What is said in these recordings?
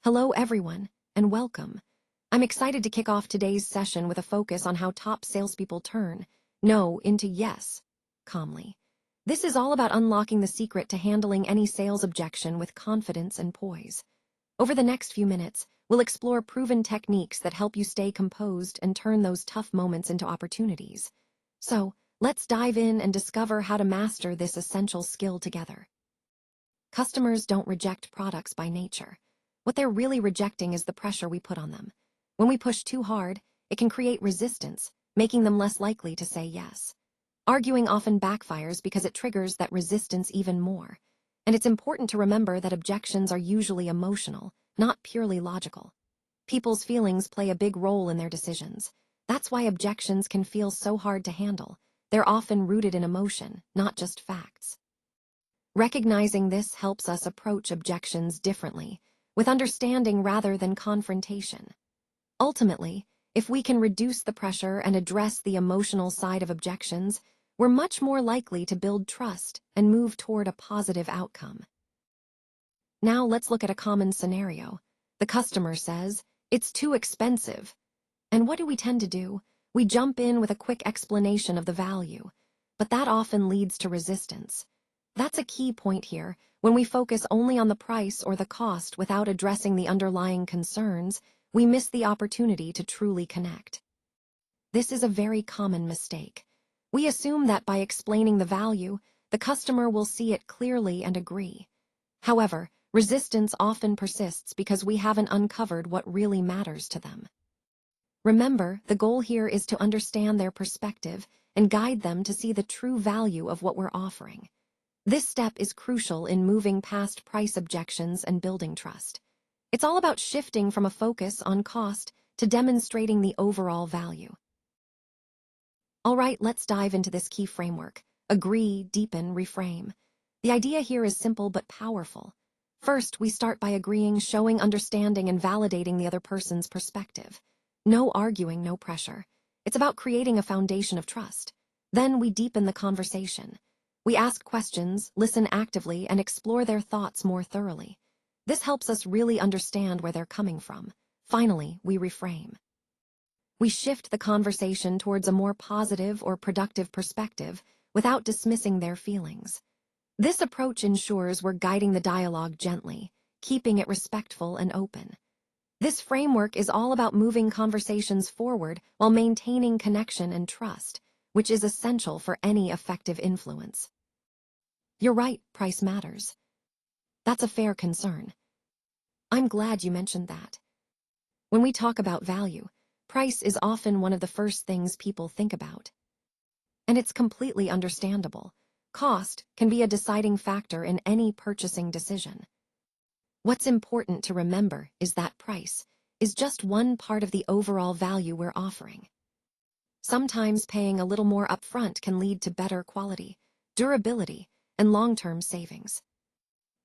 Hello everyone, and welcome. I'm excited to kick off today's session with a focus on how top salespeople turn no into yes calmly. This is all about unlocking the secret to handling any sales objection with confidence and poise. Over the next few minutes, we'll explore proven techniques that help you stay composed and turn those tough moments into opportunities. So, let's dive in and discover how to master this essential skill together. Customers don't reject products by nature. What they're really rejecting is the pressure we put on them. When we push too hard, it can create resistance, making them less likely to say yes. Arguing often backfires because it triggers that resistance even more. And it's important to remember that objections are usually emotional, not purely logical. People's feelings play a big role in their decisions. That's why objections can feel so hard to handle. They're often rooted in emotion, not just facts. Recognizing this helps us approach objections differently, with understanding rather than confrontation. Ultimately, if we can reduce the pressure and address the emotional side of objections, we're much more likely to build trust and move toward a positive outcome. Now let's look at a common scenario. The customer says, "It's too expensive." And what do we tend to do? We jump in with a quick explanation of the value, but that often leads to resistance. That's a key point here. When we focus only on the price or the cost without addressing the underlying concerns, we miss the opportunity to truly connect. This is a very common mistake. We assume that by explaining the value, the customer will see it clearly and agree. However, resistance often persists because we haven't uncovered what really matters to them. Remember, the goal here is to understand their perspective and guide them to see the true value of what we're offering. This step is crucial in moving past price objections and building trust. It's all about shifting from a focus on cost to demonstrating the overall value. All right, let's dive into this key framework. Agree, deepen, reframe. The idea here is simple but powerful. First, we start by agreeing, showing understanding and validating the other person's perspective. No arguing, no pressure. It's about creating a foundation of trust. Then we deepen the conversation. We ask questions, listen actively, and explore their thoughts more thoroughly. This helps us really understand where they're coming from. Finally, we reframe. We shift the conversation towards a more positive or productive perspective without dismissing their feelings. This approach ensures we're guiding the dialogue gently, keeping it respectful and open. This framework is all about moving conversations forward while maintaining connection and trust, which is essential for any effective influence. You're right, price matters. That's a fair concern. I'm glad you mentioned that. When we talk about value, price is often one of the first things people think about. And it's completely understandable. Cost can be a deciding factor in any purchasing decision. What's important to remember is that price is just one part of the overall value we're offering. Sometimes paying a little more upfront can lead to better quality, durability, and long-term savings.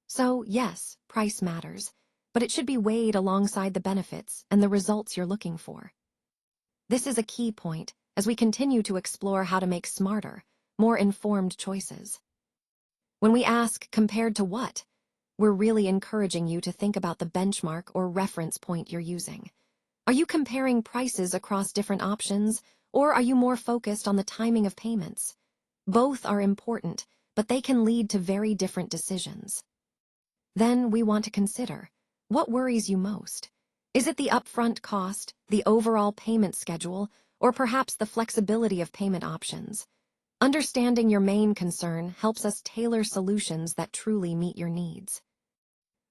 So, yes, price matters, but it should be weighed alongside the benefits and the results you're looking for. This is a key point as we continue to explore how to make smarter, more informed choices. When we ask, compared to what, we're really encouraging you to think about the benchmark or reference point you're using. Are you comparing prices across different options, or are you more focused on the timing of payments? Both are important, but they can lead to very different decisions. Then we want to consider, what worries you most? Is it the upfront cost, the overall payment schedule, or perhaps the flexibility of payment options? Understanding your main concern helps us tailor solutions that truly meet your needs.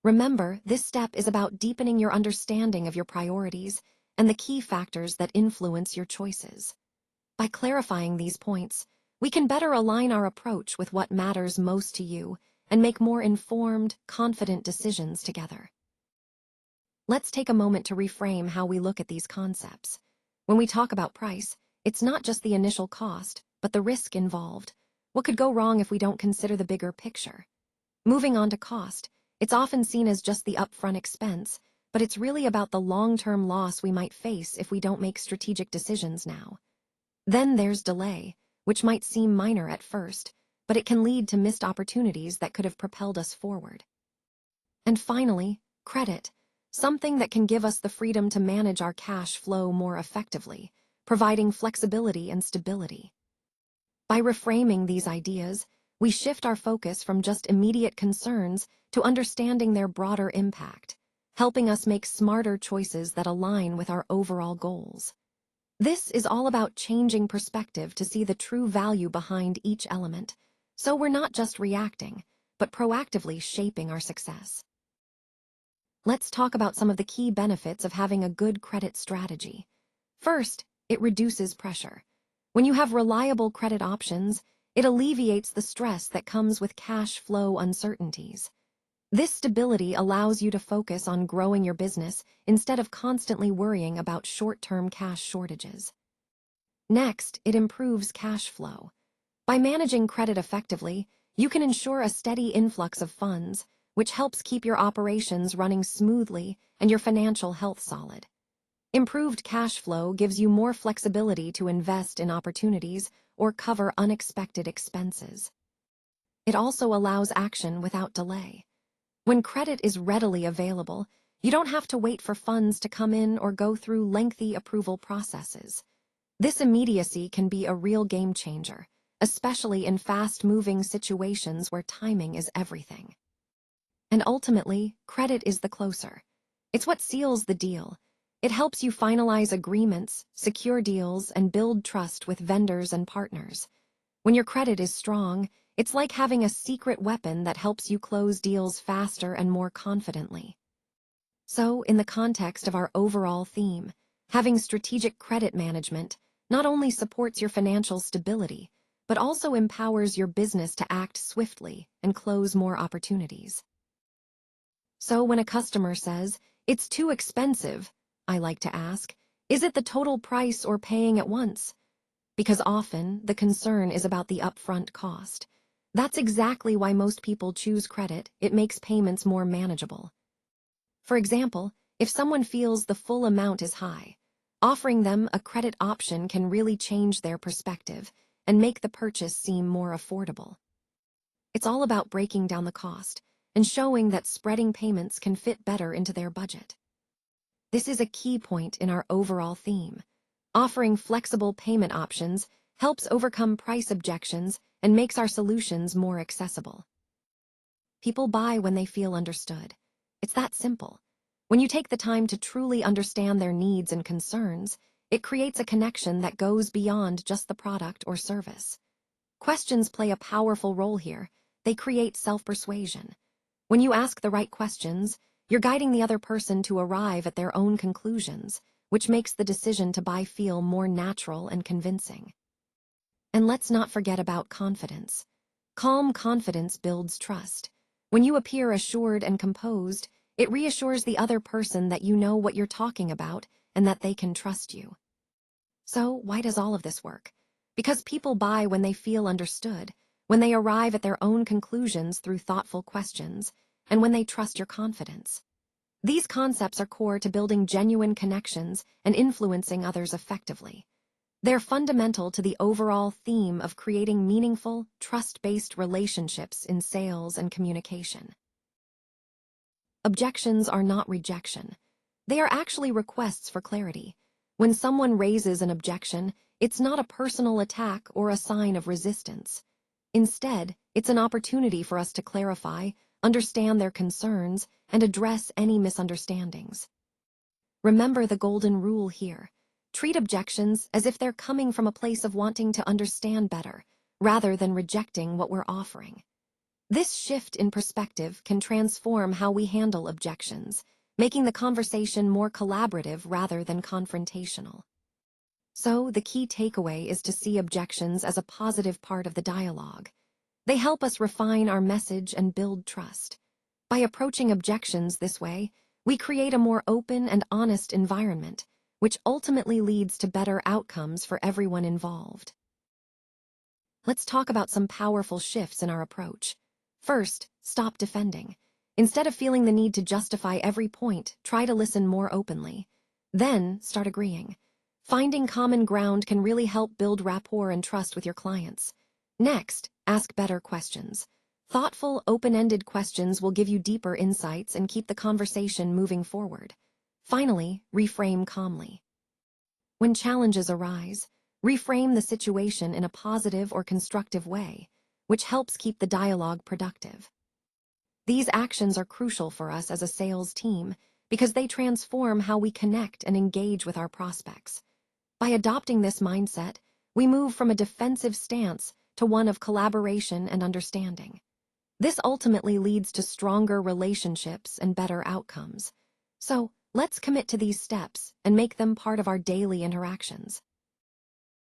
Remember, this step is about deepening your understanding of your priorities and the key factors that influence your choices. By clarifying these points, we can better align our approach with what matters most to you and make more informed, confident decisions together. Let's take a moment to reframe how we look at these concepts. When we talk about price, it's not just the initial cost, but the risk involved. What could go wrong if we don't consider the bigger picture? Moving on to cost, it's often seen as just the upfront expense, but it's really about the long-term loss we might face if we don't make strategic decisions now. Then there's delay, which might seem minor at first, but it can lead to missed opportunities that could have propelled us forward. And finally, credit. something that can give us the freedom to manage our cash flow more effectively, providing flexibility and stability. By reframing these ideas, we shift our focus from just immediate concerns to understanding their broader impact, helping us make smarter choices that align with our overall goals. This is all about changing perspective to see the true value behind each element, so we're not just reacting, but proactively shaping our success. Let's talk about some of the key benefits of having a good credit strategy. First, it reduces pressure. When you have reliable credit options, it alleviates the stress that comes with cash flow uncertainties. This stability allows you to focus on growing your business instead of constantly worrying about short-term cash shortages. Next, it improves cash flow. By managing credit effectively, you can ensure a steady influx of funds, which helps keep your operations running smoothly and your financial health solid. Improved cash flow gives you more flexibility to invest in opportunities or cover unexpected expenses. It also allows action without delay. When credit is readily available, you don't have to wait for funds to come in or go through lengthy approval processes. This immediacy can be a real game changer, especially in fast-moving situations where timing is everything. And ultimately, credit is the closer. It's what seals the deal. It helps you finalize agreements, secure deals, and build trust with vendors and partners. When your credit is strong, it's like having a secret weapon that helps you close deals faster and more confidently. So, in the context of our overall theme, having strategic credit management not only supports your financial stability, but also empowers your business to act swiftly and close more opportunities. So when a customer says, "It's too expensive," I like to ask, "Is it the total price or paying at once?" Because often, the concern is about the upfront cost. That's exactly why most people choose credit. It makes payments more manageable. For example, if someone feels the full amount is high, offering them a credit option can really change their perspective and make the purchase seem more affordable. It's all about breaking down the cost and showing that spreading payments can fit better into their budget. This is a key point in our overall theme. Offering flexible payment options helps overcome price objections and makes our solutions more accessible. People buy when they feel understood. It's that simple. When you take the time to truly understand their needs and concerns, it creates a connection that goes beyond just the product or service. Questions play a powerful role here. They create self-persuasion. When you ask the right questions, you're guiding the other person to arrive at their own conclusions, which makes the decision to buy feel more natural and convincing. And let's not forget about confidence. Calm confidence builds trust. When you appear assured and composed, it reassures the other person that you know what you're talking about and that they can trust you. So, why does all of this work? Because people buy when they feel understood, when they arrive at their own conclusions through thoughtful questions, and when they trust your confidence. These concepts are core to building genuine connections and influencing others effectively. They're fundamental to the overall theme of creating meaningful, trust-based relationships in sales and communication. Objections are not rejection. They are actually requests for clarity. When someone raises an objection, it's not a personal attack or a sign of resistance. Instead, it's an opportunity for us to clarify, understand their concerns, and address any misunderstandings. Remember the golden rule here. Treat objections as if they're coming from a place of wanting to understand better, rather than rejecting what we're offering. This shift in perspective can transform how we handle objections, making the conversation more collaborative rather than confrontational. So, the key takeaway is to see objections as a positive part of the dialogue. They help us refine our message and build trust. By approaching objections this way, we create a more open and honest environment, which ultimately leads to better outcomes for everyone involved. Let's talk about some powerful shifts in our approach. First, stop defending. Instead of feeling the need to justify every point, try to listen more openly. Then, start agreeing. Finding common ground can really help build rapport and trust with your clients. Next, ask better questions. Thoughtful, open-ended questions will give you deeper insights and keep the conversation moving forward. Finally, reframe calmly. When challenges arise, reframe the situation in a positive or constructive way, which helps keep the dialogue productive. These actions are crucial for us as a sales team because they transform how we connect and engage with our prospects. By adopting this mindset, we move from a defensive stance to one of collaboration and understanding. This ultimately leads to stronger relationships and better outcomes. So, let's commit to these steps and make them part of our daily interactions.